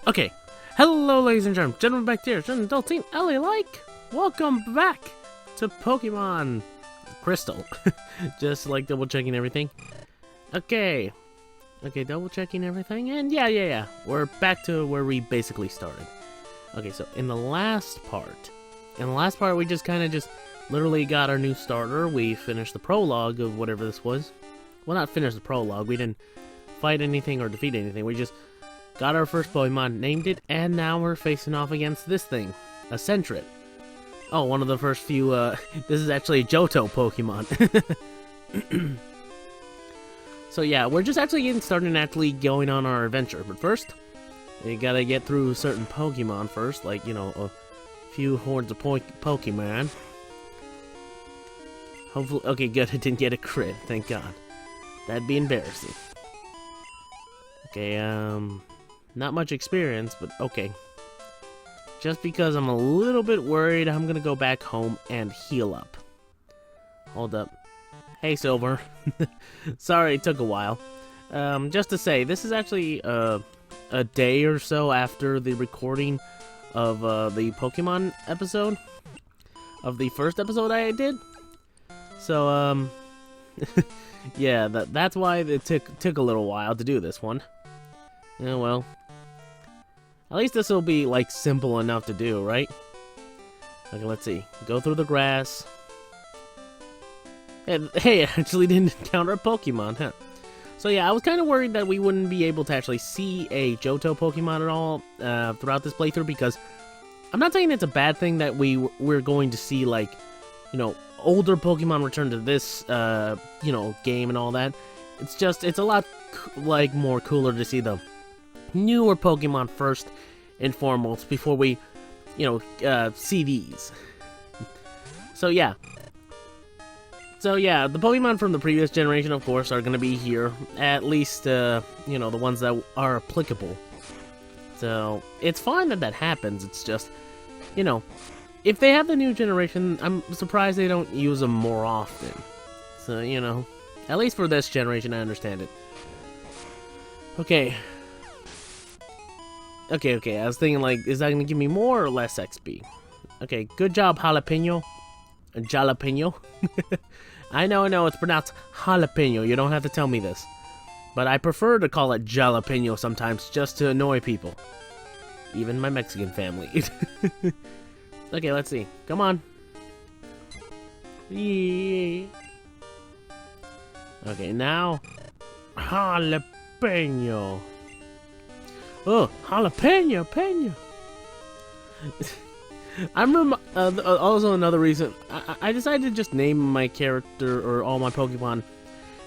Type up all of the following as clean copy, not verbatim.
Okay, hello ladies and gentlemen back there, adult teen Ellie like. Welcome back to Pokemon Crystal. Just like double checking everything. Okay, double checking everything, and yeah. We're back to where we basically started. Okay, so in the last part, we just kind of literally got our new starter. We finished the prologue of whatever this was. Well, not finished the prologue. We didn't fight anything or defeat anything. We just got our first Pokemon, named it, and now we're facing off against this thing, a Sentret. Oh, one of the first few, this is actually a Johto Pokemon. So yeah, we're just actually getting started and actually going on our adventure. But first, you gotta get through certain Pokemon first, like, you know, a few hordes of Pokemon. Hopefully, okay, good, I didn't get a crit, thank God. That'd be embarrassing. Okay, not much experience, but okay. Just because I'm a little bit worried, I'm gonna go back home and heal up. Hold up. Hey, Silver. Sorry, it took a while. Just to say, this is actually a day or so after the recording of the Pokemon episode. Of the first episode I did. So, yeah, that's why it took a little while to do this one. Yeah, well. At least this will be, like, simple enough to do, right? Okay, let's see. Go through the grass. And, hey, it actually didn't encounter a Pokemon, huh? So, yeah, I was kind of worried that we wouldn't be able to actually see a Johto Pokemon at all throughout this playthrough, because I'm not saying it's a bad thing that we're going to see, like, you know, older Pokemon return to this, you know, game and all that. It's just, it's a lot, like, more cooler to see the newer Pokemon first and foremost before we, you know, see these. So yeah, the Pokemon from the previous generation, of course, are going to be here. At least, you know, the ones that are applicable. So it's fine that happens. It's just, you know, if they have the new generation, I'm surprised they don't use them more often. So, you know, at least for this generation, I understand it. Okay, I was thinking, like, is that going to give me more or less XP? Okay, good job, Jalapeno. Jalapeno. I know, it's pronounced jalapeno. You don't have to tell me this. But I prefer to call it jalapeno sometimes, just to annoy people. Even my Mexican family. Okay, let's see. Come on. Yeah. Okay, now, jalapeno. Oh, jalapeno. Also another reason I decided to just name my character or all my Pokemon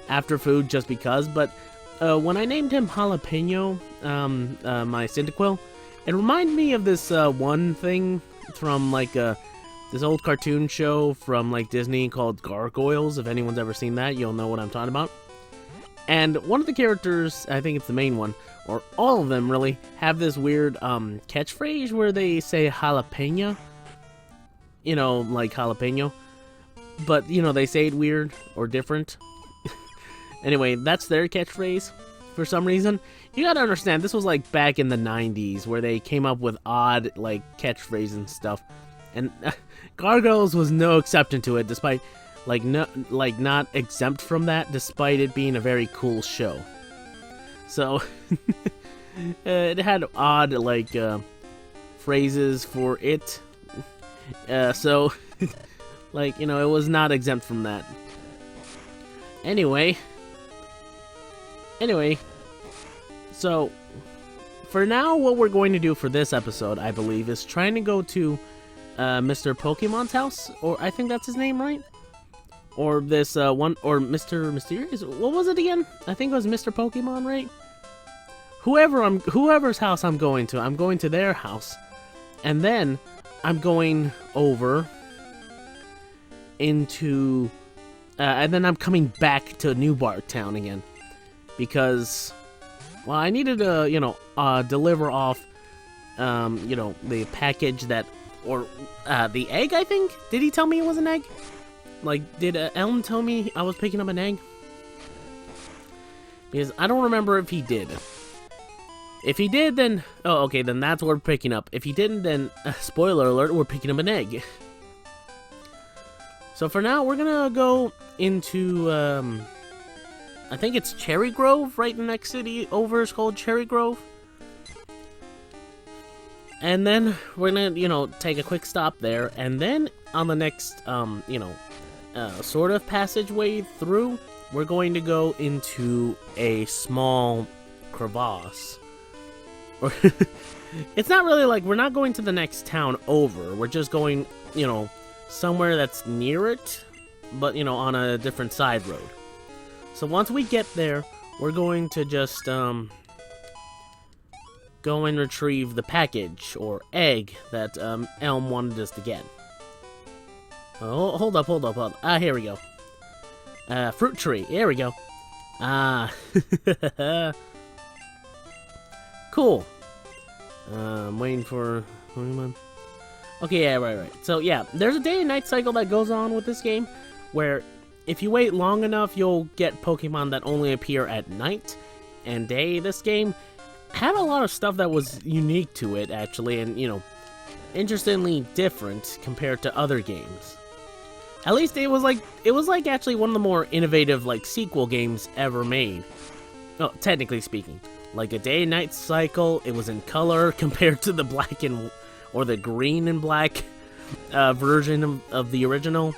after food just because. But when I named him Jalapeno, my Cyndaquil, it reminded me of this one thing from like this old cartoon show from like Disney called Gargoyles. If anyone's ever seen that, you'll know what I'm talking about. And one of the characters, I think it's the main one, or all of them really, have this weird catchphrase where they say jalapeno. You know, like jalapeno. But, you know, they say it weird or different. Anyway, that's their catchphrase for some reason. You gotta understand, this was like back in the 90s where they came up with odd, like, catchphrases and stuff. And Gargoyles was no exception to it, despite... not exempt from that, despite it being a very cool show. So, it had odd, like, phrases for it. So, like, you know, it was not exempt from that. Anyway, so, for now, what we're going to do for this episode, I believe, is trying to go to, Mr. Pokemon's house, or I think that's his name, right? Or this one, or Mr. Mysterious. What was it again? I think it was Mr. Pokemon, right? Whoever's house I'm going to their house, and then I'm going over into, and then I'm coming back to New Bark Town again, because, well, I needed to, you know, deliver off, you know, the package that, or the egg. I think. Did he tell me it was an egg? Like, did Elm tell me I was picking up an egg? Because I don't remember if he did. If he did, then... Oh, okay, then that's what we're picking up. If he didn't, then... spoiler alert, we're picking up an egg. So for now, we're gonna go into... I think it's Cherry Grove, right? The next city over is called Cherry Grove. And then we're gonna, you know, take a quick stop there. And then on the next, you know, sort of passageway through, we're going to go into a small crevasse. It's not really like, we're not going to the next town over. We're just going, you know, somewhere that's near it, but, you know, on a different side road. So once we get there, we're going to just, go and retrieve the package, or egg, that, Elm wanted us to get. Oh, hold up. Ah, here we go. Fruit tree, here we go. Ah, cool. I'm waiting for... Okay, yeah, right. So, yeah, there's a day and night cycle that goes on with this game, where if you wait long enough, you'll get Pokemon that only appear at night and day. This game had a lot of stuff that was unique to it, actually, and, you know, interestingly different compared to other games. At least it was like actually one of the more innovative, like, sequel games ever made. Oh, technically speaking. Like a day and night cycle, it was in color compared to the black and, or the green and black version of the original.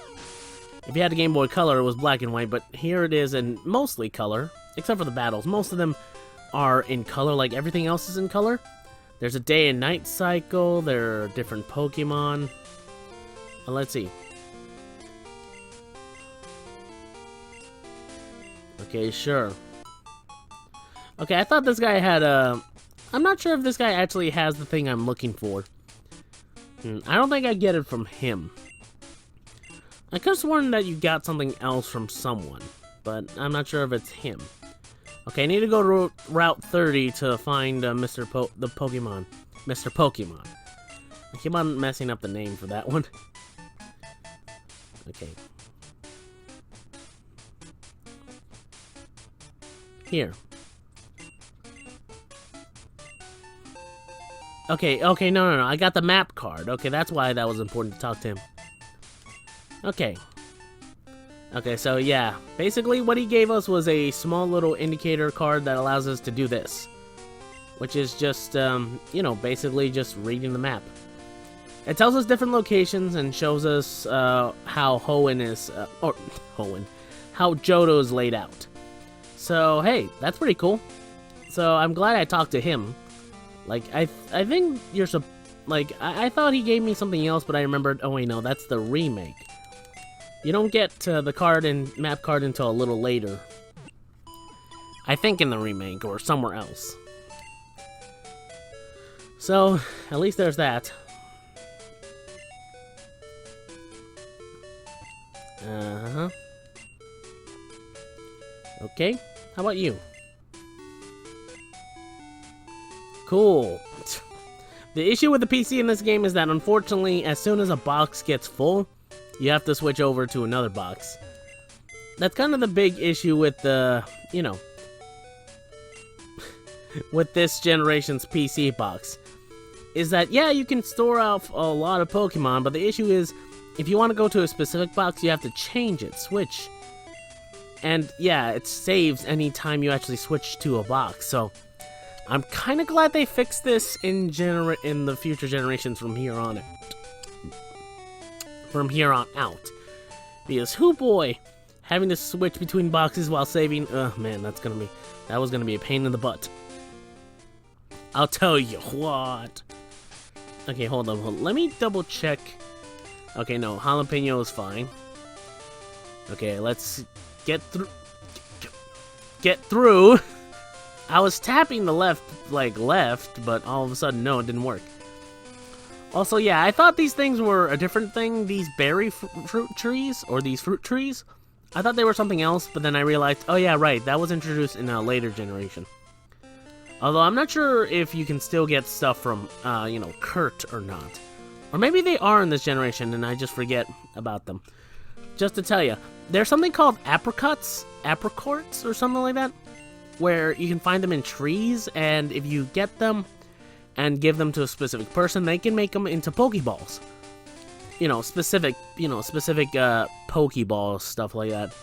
If you had a Game Boy Color, it was black and white, but here it is in mostly color, except for the battles. Most of them are in color, like everything else is in color. There's a day and night cycle, there are different Pokemon. Let's see. Okay, sure. Okay, I thought this guy had a... I'm not sure if this guy actually has the thing I'm looking for. I don't think I get it from him. I could have sworn that you got something else from someone, but I'm not sure if it's him. Okay, I need to go to Route 30 to find the Pokemon. Mr. Pokemon. I keep on messing up the name for that one. Okay. Here. Okay, no, I got the map card. Okay, that's why that was important to talk to him. Okay, so yeah, basically what he gave us was a small little indicator card that allows us to do this. Which is just, you know, basically just reading the map. It tells us different locations and shows us how Hoenn is, how Johto is laid out. So, hey, that's pretty cool. So, I'm glad I talked to him. Like, I think you're like, I thought he gave me something else, but I remembered, oh wait, no, that's the remake. You don't get the card and map card until a little later. I think in the remake, or somewhere else. So, at least there's that. Uh-huh. Okay, how about you? Cool. The issue with the PC in this game is that, unfortunately, as soon as a box gets full, you have to switch over to another box. That's kind of the big issue with the, you know, with this generation's PC box. Is that, yeah, you can store out a lot of Pokemon, but the issue is, if you want to go to a specific box, you have to change it, switch. And, yeah, it saves any time you actually switch to a box, so... I'm kind of glad they fixed this in the future generations from here on out. Because, hoo boy, having to switch between boxes while saving, man, that was gonna be a pain in the butt. I'll tell you what. Okay, hold on. Let me double check. Okay, no, jalapeno is fine. Okay, let's get through. I was tapping the left, but all of a sudden, no, it didn't work. Also, yeah, I thought these things were a different thing, these berry fruit trees, or these fruit trees. I thought they were something else, but then I realized, oh yeah, right, that was introduced in a later generation. Although, I'm not sure if you can still get stuff from, you know, Kurt or not. Or maybe they are in this generation, and I just forget about them. Just to tell you, there's something called apricots, or something like that. where you can find them in trees, and if you get them and give them to a specific person, they can make them into Pokeballs. Specific Pokeballs, stuff like that.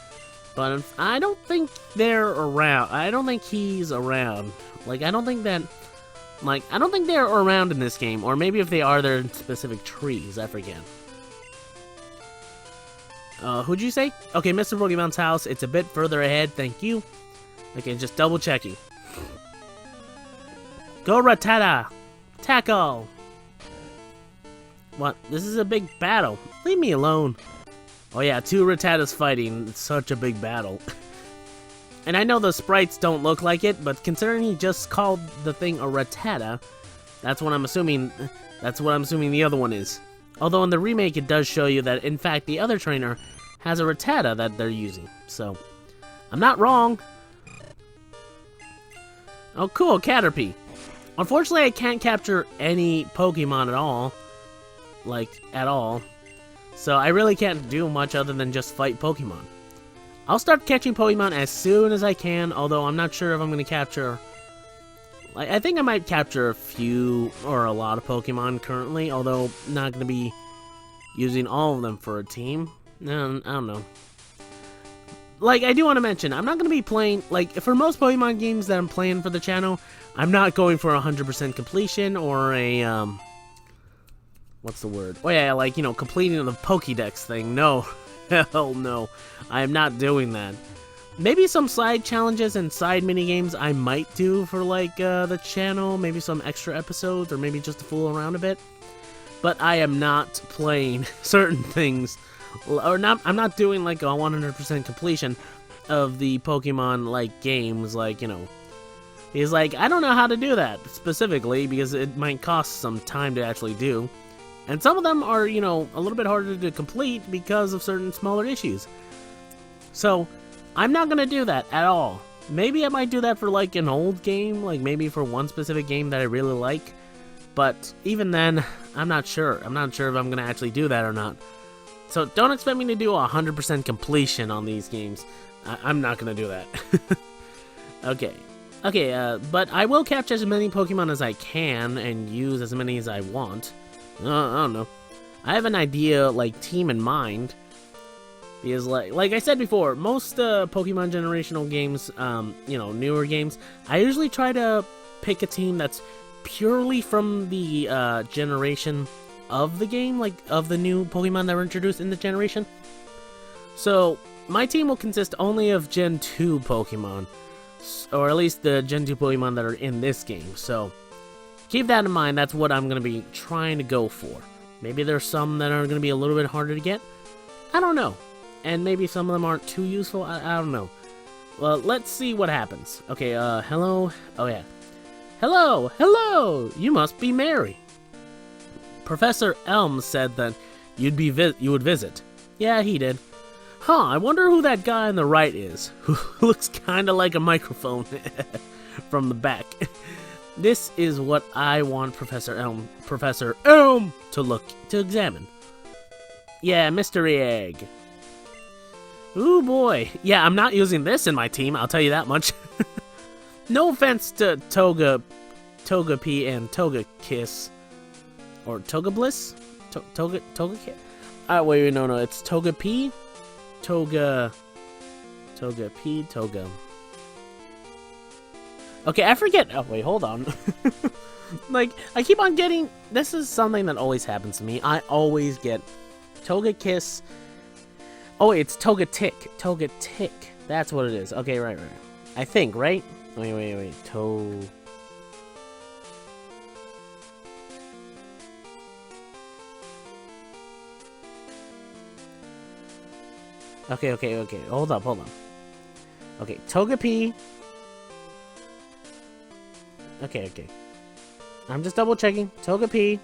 But I don't think they're around. I don't think he's around. I don't think they're around in this game. Or maybe if they are, they're in specific trees. I forget. Who'd you say? Okay, Mr. Pokemon's house. It's a bit further ahead. Thank you. Okay, just double checking. Go Rattata! Tackle! What? This is a big battle. Leave me alone. Oh yeah, 2 Rattatas fighting. It's such a big battle. And I know the sprites don't look like it, but considering he just called the thing a Rattata, that's what I'm assuming the other one is. Although in the remake it does show you that in fact the other trainer has a Rattata that they're using. So, I'm not wrong. Oh cool, Caterpie. Unfortunately I can't capture any Pokemon at all. At all. So I really can't do much other than just fight Pokemon. I'll start catching Pokemon as soon as I can, although I'm not sure if I'm going to capture... I think I might capture a few or a lot of Pokemon currently, although not going to be using all of them for a team. No, I don't know. I do want to mention, I'm not going to be playing... for most Pokemon games that I'm playing for the channel, I'm not going for 100% completion or a... what's the word? Oh yeah, completing the Pokédex thing. No. Hell no. I am not doing that. Maybe some side challenges and side minigames I might do for, the channel. Maybe some extra episodes, or maybe just to fool around a bit. But I am not playing certain things. I'm not doing, a 100% completion of the Pokemon, games, He's I don't know how to do that, specifically, because it might cost some time to actually do. And some of them are, a little bit harder to complete because of certain smaller issues. So, I'm not going to do that at all. Maybe I might do that for, an old game, maybe for one specific game that I really like. But even then, I'm not sure. I'm not sure if I'm going to actually do that or not. So, don't expect me to do 100% completion on these games. I'm not going to do that. Okay, but I will catch as many Pokemon as I can and use as many as I want. I don't know. I have an idea, team in mind. Because, like I said before, most Pokemon generational games, newer games, I usually try to pick a team that's purely from the generation of the game, of the new Pokemon that were introduced in the generation. So, my team will consist only of Gen 2 Pokemon, or at least the Gen 2 Pokemon that are in this game, so... keep that in mind, that's what I'm going to be trying to go for. Maybe there's some that are going to be a little bit harder to get. I don't know. And maybe some of them aren't too useful. I don't know. Well, let's see what happens. Okay, hello? Oh, yeah. Hello! You must be Mary. Professor Elm said that you would visit. Yeah, he did. Huh, I wonder who that guy on the right is. Who looks kind of like a microphone from the back. This is what I want Professor Elm to examine. Yeah, mystery egg. Ooh boy. Yeah, I'm not using this in my team, I'll tell you that much. No offense to Togepi and Togekiss. Or Togebliss? Togekiss? Wait, no, it's Togepi? Togepi, Toga. Okay, I forget. Oh, wait, hold on. I keep on getting... This is something that always happens to me. I always get Togekiss. Oh, it's Togetic. Togetic. That's what it is. Okay, right. I think, right? Wait. Okay. Hold up. Okay, Togepi. Okay. I'm just double checking. Togepi.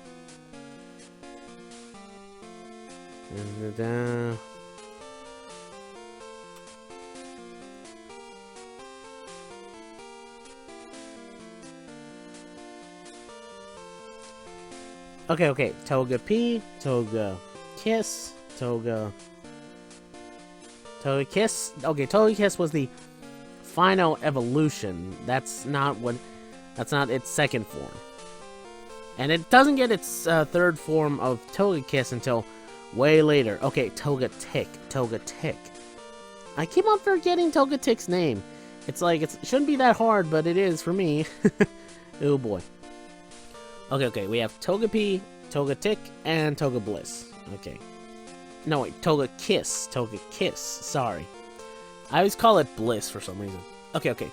Okay. Togepi, Togekiss, Togekiss. Okay, Togekiss was the final evolution. That's not its second form. And it doesn't get its third form of Togekiss until way later. Okay, Togetic. I keep on forgetting Togetic's name. It's like, it shouldn't be that hard, but it is for me. Oh boy. Okay, we have Togepi, Togetic, and Togebliss. Okay. No, wait, Togekiss, sorry. I always call it Bliss for some reason. Okay.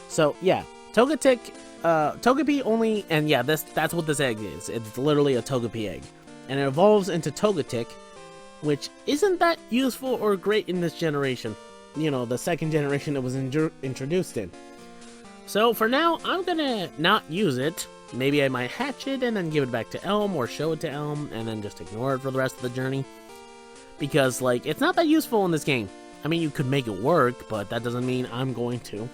So, yeah, Togetic, Togepi only, and yeah, that's what this egg is. It's literally a Togepi egg. And it evolves into Togetic, which isn't that useful or great in this generation. You know, the second generation it was introduced in. So, for now, I'm gonna not use it. Maybe I might hatch it and then give it back to Elm, or show it to Elm, and then just ignore it for the rest of the journey. Because, like, it's not that useful in this game. I mean, you could make it work, but that doesn't mean I'm going to.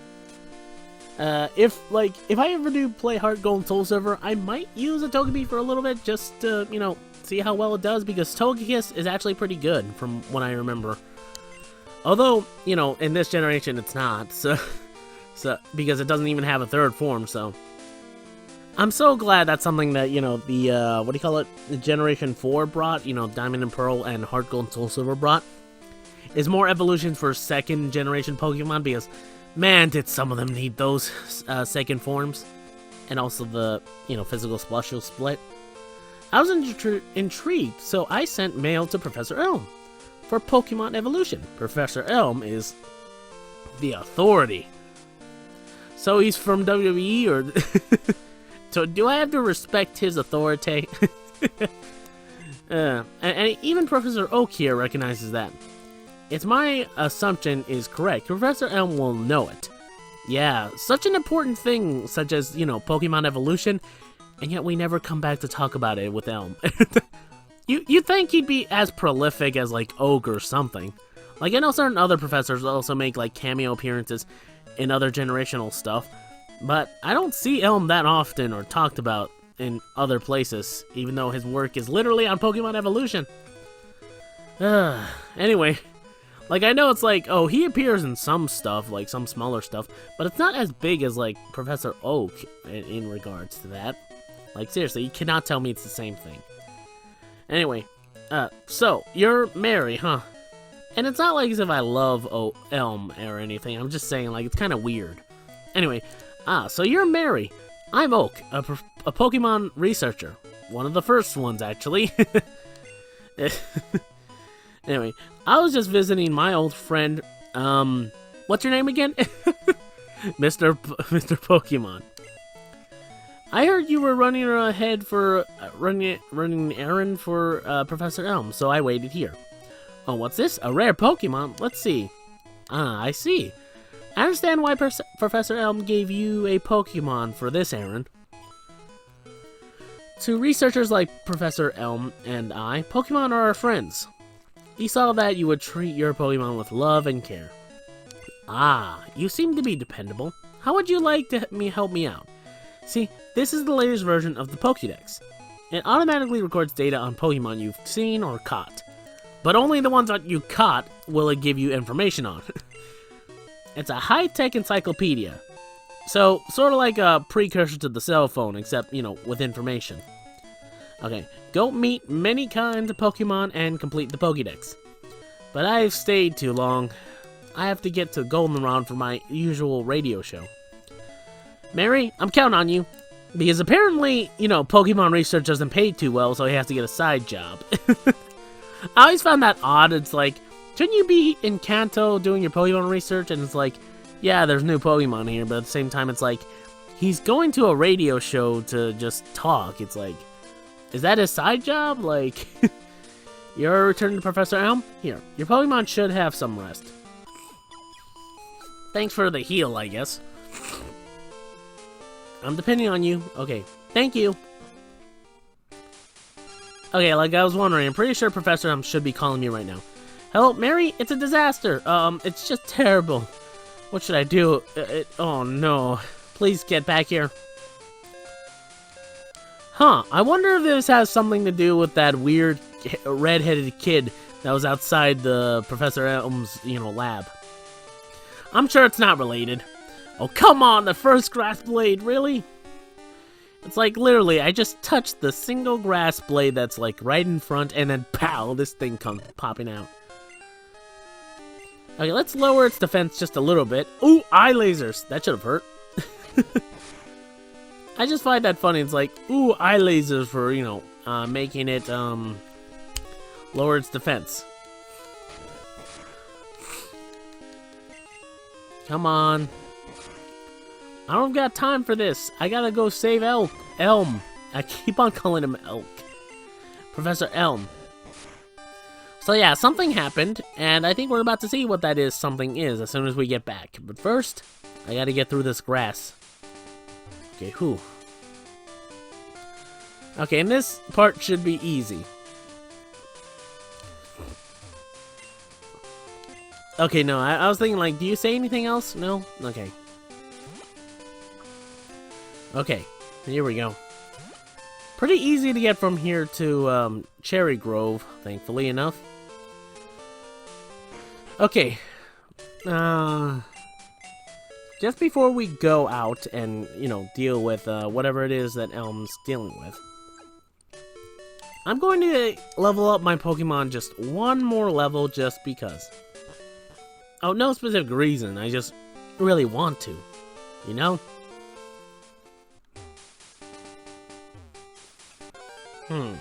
If I ever do play Heart Gold and Soul Silver, I might use a Togepi for a little bit, just to, you know, see how well it does, because Togekiss is actually pretty good, from what I remember. Although, you know, in this generation, it's not, so because it doesn't even have a third form, so. I'm so glad that's something that, you know, the, what do you call it, the Generation 4 brought, you know, Diamond and Pearl and Heart Gold and Soul Silver brought, is more evolutions for second generation Pokemon, because, man, did some of them need those, second forms, and also the, you know, physical special split. I was intrigued, so I sent mail to Professor Elm for Pokemon evolution. Professor Elm is the authority. So he's from WWE, or... So do I have to respect his authority? And even Professor Oak here recognizes that. It's my assumption is correct. Professor Elm will know it. Yeah, such an important thing, such as, you know, Pokemon evolution, and yet we never come back to talk about it with Elm. You'd think he'd be as prolific as, like, Oak or something. Like, I know certain other professors also make, like, cameo appearances in other generational stuff, but I don't see Elm that often or talked about in other places, even though his work is literally on Pokemon evolution. Anyway, like, I know it's like, oh, he appears in some stuff, like some smaller stuff, but it's not as big as, like, Professor Oak in regards to that. Like, seriously, you cannot tell me it's the same thing. Anyway, so, you're Mary, huh? And it's not like as if I love Elm or anything, I'm just saying, like, it's kind of weird. Anyway, so you're Mary. I'm Oak, a Pokemon researcher. One of the first ones, actually. Anyway, I was just visiting my old friend, what's your name again? Mr. Pokemon. I heard you were running ahead for, running an errand for, Professor Elm, so I waited here. Oh, what's this? A rare Pokemon? Let's see. I see. I understand why Professor Elm gave you a Pokemon for this errand. To researchers like Professor Elm and I, Pokemon are our friends. He saw that you would treat your Pokemon with love and care. You seem to be dependable. How would you like to help me out? See, this is the latest version of the Pokédex. It automatically records data on Pokemon you've seen or caught. But only the ones that you caught will it give you information on. It's a high-tech encyclopedia. So, sort of like a precursor to the cell phone, except, you know, with information. Okay, go meet many kinds of Pokemon and complete the Pokédex. But I've stayed too long. I have to get to Goldenrod for my usual radio show. Mary, I'm counting on you. Because apparently, you know, Pokemon research doesn't pay too well, so he has to get a side job. I always found that odd. It's like, shouldn't you be in Kanto doing your Pokemon research? And it's like, yeah, there's new Pokemon here, but at the same time, it's like, he's going to a radio show to just talk. It's like, is that his side job? Like, you're returning to Professor Elm? Here, your Pokemon should have some rest. Thanks for the heal, I guess. I'm depending on you. Okay, thank you. Okay, like I was wondering, I'm pretty sure Professor Elm should be calling me right now. Hello, Mary? It's a disaster. It's just terrible. What should I do? Oh no. Please get back here. Huh, I wonder if this has something to do with that weird red-headed kid that was outside the Professor Elm's, you know, lab. I'm sure it's not related. Oh, come on, the first grass blade, really? It's like, literally, I just touched the single grass blade that's, like, right in front, and then, pow, this thing comes popping out. Okay, let's lower its defense just a little bit. Ooh, eye lasers! That should have hurt. I just find that funny. It's like, ooh, eye lasers for, you know, making it, lower its defense. Come on. I don't got time for this. I gotta go save Elm. I keep on calling him Elk. Professor Elm. So yeah, something happened, and I think we're about to see what that something is as soon as we get back. But first, I gotta get through this grass. Okay, whew. Okay, and this part should be easy. Okay, no, I was thinking, like, do you say anything else? No? Okay. Okay, here we go. Pretty easy to get from here to, Cherry Grove, thankfully enough. Okay. Just before we go out and, you know, deal with, whatever it is that Elm's dealing with, I'm going to level up my Pokemon just one more level just because. Oh, no specific reason, I just really want to, you know? Hmm.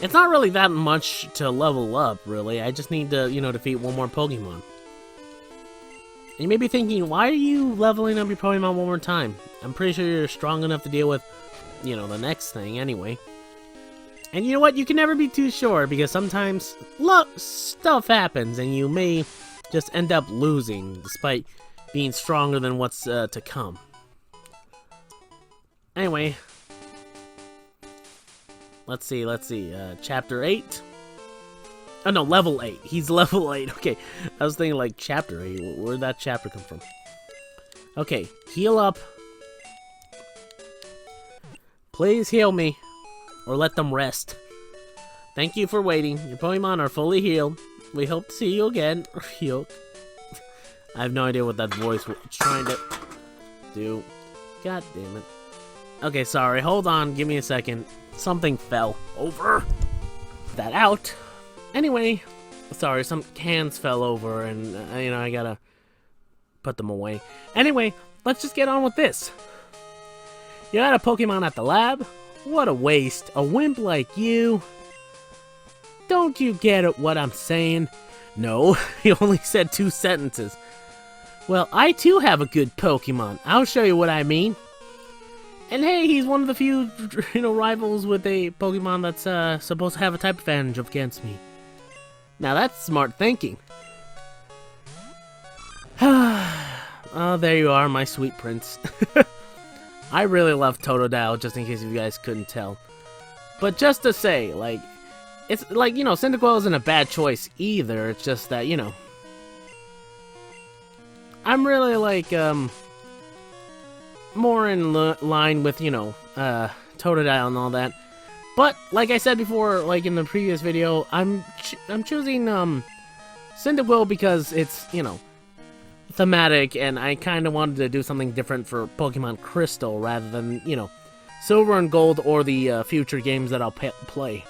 It's not really that much to level up, really. I just need to, you know, defeat one more Pokemon. You may be thinking, why are you leveling up your Pokemon one more time? I'm pretty sure you're strong enough to deal with, you know, the next thing anyway. And you know what? You can never be too sure, because sometimes stuff happens and you may just end up losing, despite being stronger than what's to come. Anyway. Let's see, Chapter 8? Oh no, Level 8. He's Level 8, okay. I was thinking like Chapter 8, where'd that chapter come from? Okay, heal up. Please heal me, or let them rest. Thank you for waiting. Your Pokemon are fully healed. We hope to see you again. Heal. I have no idea what that voice was trying to do. God damn it. Okay, sorry. Hold on. Give me a second. Something fell over. That out. Anyway, sorry. Some cans fell over, and you know I gotta put them away. Anyway, let's just get on with this. You had a Pokemon at the lab? What a waste. A wimp like you. Don't you get what I'm saying? No, he only said 2 sentences. Well, I too have a good Pokemon. I'll show you what I mean. And hey, he's one of the few, you know, rivals with a Pokemon that's supposed to have a type advantage against me. Now that's smart thinking. Oh, there you are, my sweet prince. I really love Totodile, just in case you guys couldn't tell. But just to say, like, it's like, you know, Cyndaquil isn't a bad choice either. It's just that, you know, I'm really like, more in line with, you know, Totodile and all that. But, like I said before, like in the previous video, I'm choosing, Cyndaquil because it's, you know, thematic, and I kind of wanted to do something different for Pokemon Crystal rather than, you know, Silver and Gold or the future games that I'll play.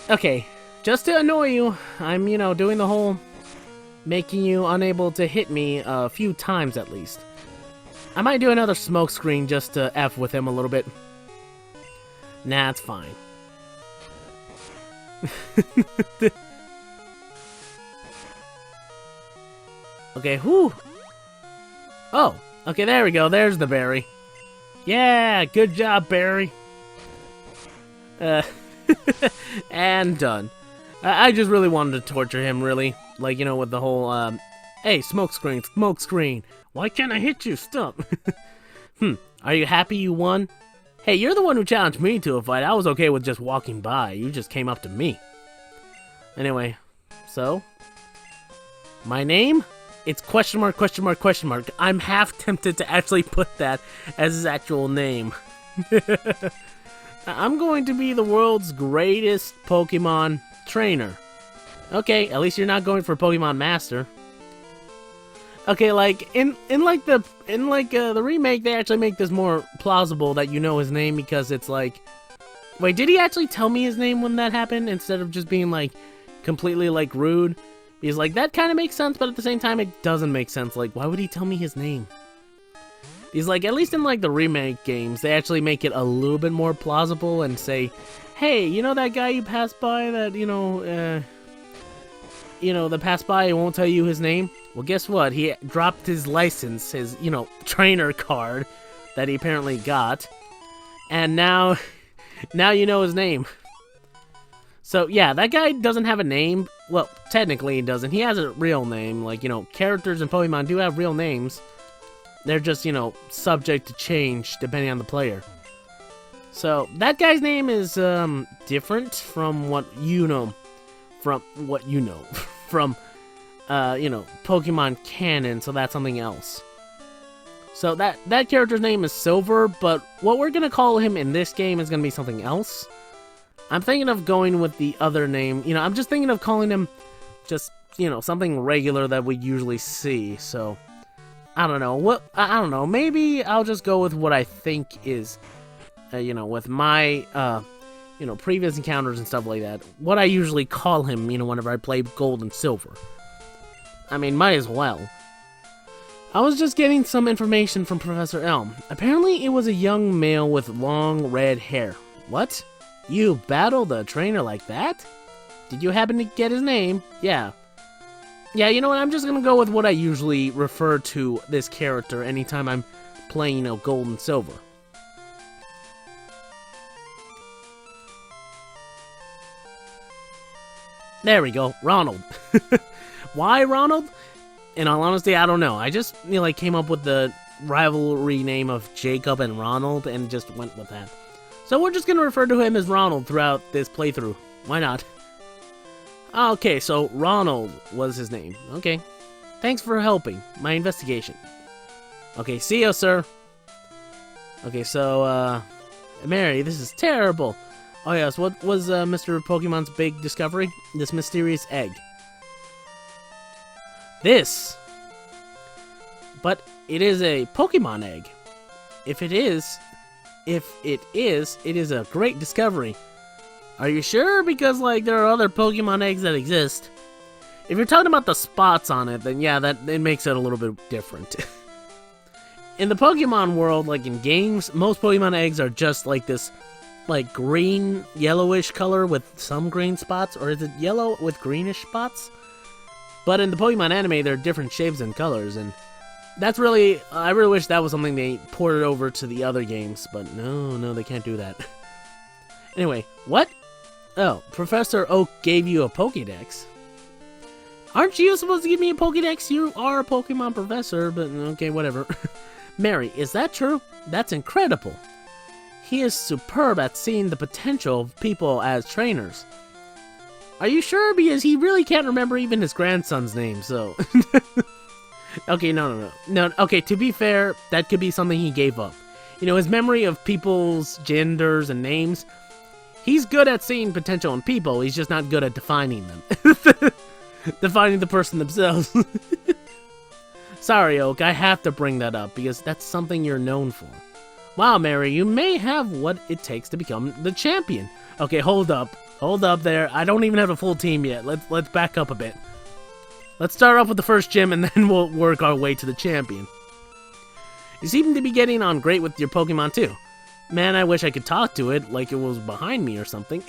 Okay, just to annoy you, I'm, you know, doing the whole making you unable to hit me a few times at least. I might do another smoke screen just to F with him a little bit. Nah, it's fine. Okay, whew. Oh, okay, there we go. There's the berry. Yeah, good job, Barry. And done. I just really wanted to torture him, really. Like, you know, with the whole, hey, smoke screen. Why can't I hit you? Stop. Are you happy you won? Hey, you're the one who challenged me to a fight. I was okay with just walking by. You just came up to me. Anyway, so, my name? It's question mark, question mark, question mark. I'm half tempted to actually put that as his actual name. I'm going to be the world's greatest Pokemon trainer. Okay, at least you're not going for Pokemon Master. Okay, like in the remake, they actually make this more plausible that you know his name because it's like, wait, did he actually tell me his name when that happened instead of just being like completely like rude? He's like, that kind of makes sense, but at the same time, it doesn't make sense. Like, why would he tell me his name? He's like, at least in like the remake games, they actually make it a little bit more plausible and say, hey, you know that guy you passed by that, that passed by and won't tell you his name? Well, guess what? He dropped his license, his, trainer card that he apparently got. And now you know his name. So, yeah, that guy doesn't have a name. Well, technically he doesn't. He has a real name. Like, characters in Pokemon do have real names. They're just, subject to change depending on the player. So, that guy's name is different from what you know. From Pokemon canon, so that's something else. So that character's name is Silver, but what we're gonna call him in this game is gonna be something else. I'm thinking of going with the other name. I'm just thinking of calling him just, something regular that we usually see. So I don't know. I don't know. Maybe I'll just go with what I think is, with my previous encounters and stuff like that. What I usually call him, whenever I play Gold and Silver. I mean, might as well. I was just getting some information from Professor Elm. Apparently, it was a young male with long red hair. What? You battled a trainer like that? Did you happen to get his name? Yeah. Yeah, you know what? I'm just gonna go with what I usually refer to this character anytime I'm playing, Gold and Silver. There we go. Ronald. Why Ronald? In all honesty, I don't know. I just, came up with the rivalry name of Jacob and Ronald and just went with that. So we're just going to refer to him as Ronald throughout this playthrough. Why not? Okay, so Ronald was his name. Okay. Thanks for helping my investigation. Okay, see you, sir. Okay, so, Mary, this is terrible. Oh yes, what was Mr. Pokemon's big discovery? This mysterious egg. This! But it is a Pokemon egg. If it is, it is a great discovery. Are you sure? Because, there are other Pokemon eggs that exist. If you're talking about the spots on it, then yeah, it makes it a little bit different. In the Pokemon world, in games, most Pokemon eggs are just this, green, yellowish color with some green spots, or is it yellow with greenish spots? But in the Pokemon anime, there are different shapes and colors, and that's really, I really wish that was something they ported over to the other games, but no, they can't do that. Anyway, what? Oh, Professor Oak gave you a Pokédex. Aren't you supposed to give me a Pokédex? You are a Pokemon professor, but okay, whatever. Mary, is that true? That's incredible. He is superb at seeing the potential of people as trainers. Are you sure? Because he really can't remember even his grandson's name, so... Okay, no. Okay, to be fair, that could be something he gave up. His memory of people's genders and names, he's good at seeing potential in people, he's just not good at defining them. Defining the person themselves. Sorry, Oak, I have to bring that up, because that's something you're known for. Wow, Mary, you may have what it takes to become the champion. Okay, hold up. Hold up there. I don't even have a full team yet. Let's back up a bit. Let's start off with the first gym, and then we'll work our way to the champion. You seem to be getting on great with your Pokemon, too. Man, I wish I could talk to it, like it was behind me or something.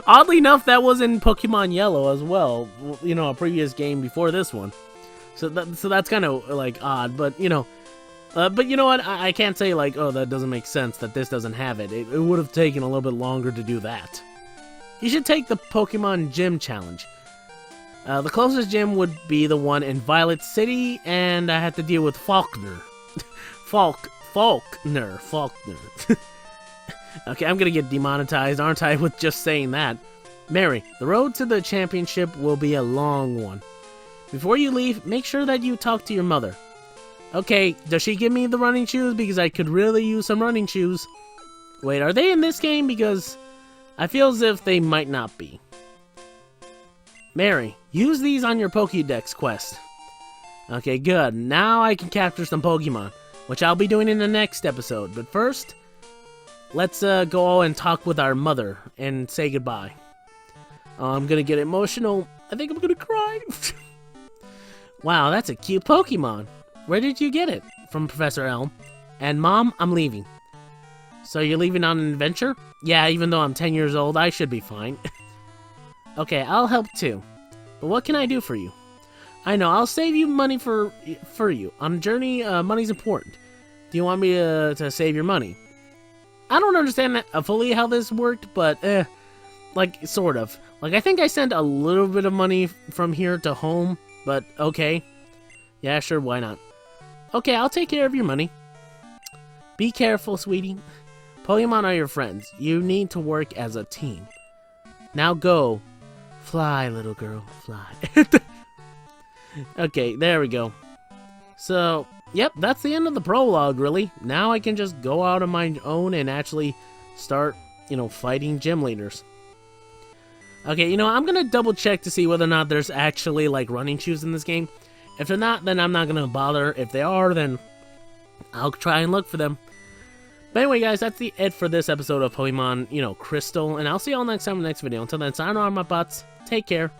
Oddly enough, that was in Pokemon Yellow as well. A previous game before this one. So that's kind of, odd, but, but you know what? I can't say, oh, that doesn't make sense, that this doesn't have it. It would have taken a little bit longer to do that. You should take the Pokemon Gym Challenge. The closest gym would be the one in Violet City, and I have to deal with Faulkner. Faulkner. Okay, I'm gonna get demonetized, aren't I, with just saying that. Mary, the road to the championship will be a long one. Before you leave, make sure that you talk to your mother. Okay, does she give me the running shoes? Because I could really use some running shoes. Wait, are they in this game? Because I feel as if they might not be. Mary, use these on your Pokédex quest. Okay, good. Now I can capture some Pokemon, which I'll be doing in the next episode. But first, let's go and talk with our mother and say goodbye. I'm gonna get emotional. I think I'm gonna cry. Wow, that's a cute Pokemon. Where did you get it? From Professor Elm. And Mom, I'm leaving. So you're leaving on an adventure? Yeah, even though I'm 10 years old, I should be fine. Okay, I'll help too. But what can I do for you? I know, I'll save you money for you. On a journey, money's important. Do you want me to save your money? I don't understand fully how this worked, but like, sort of. Like, I think I sent a little bit of money from here to home, but okay. Yeah, sure, why not? Okay, I'll take care of your money. Be careful, sweetie. Pokemon are your friends. You need to work as a team. Now go. Fly, little girl, fly. Okay, there we go. So, yep, that's the end of the prologue, really. Now I can just go out on my own and actually start, fighting gym leaders. Okay, I'm gonna double check to see whether or not there's actually, like, running shoes in this game. If they're not, then I'm not gonna bother. If they are, then I'll try and look for them. But anyway, guys, that's it for this episode of Pokemon, Crystal. And I'll see y'all next time in the next video. Until then, sign on my butts. Take care.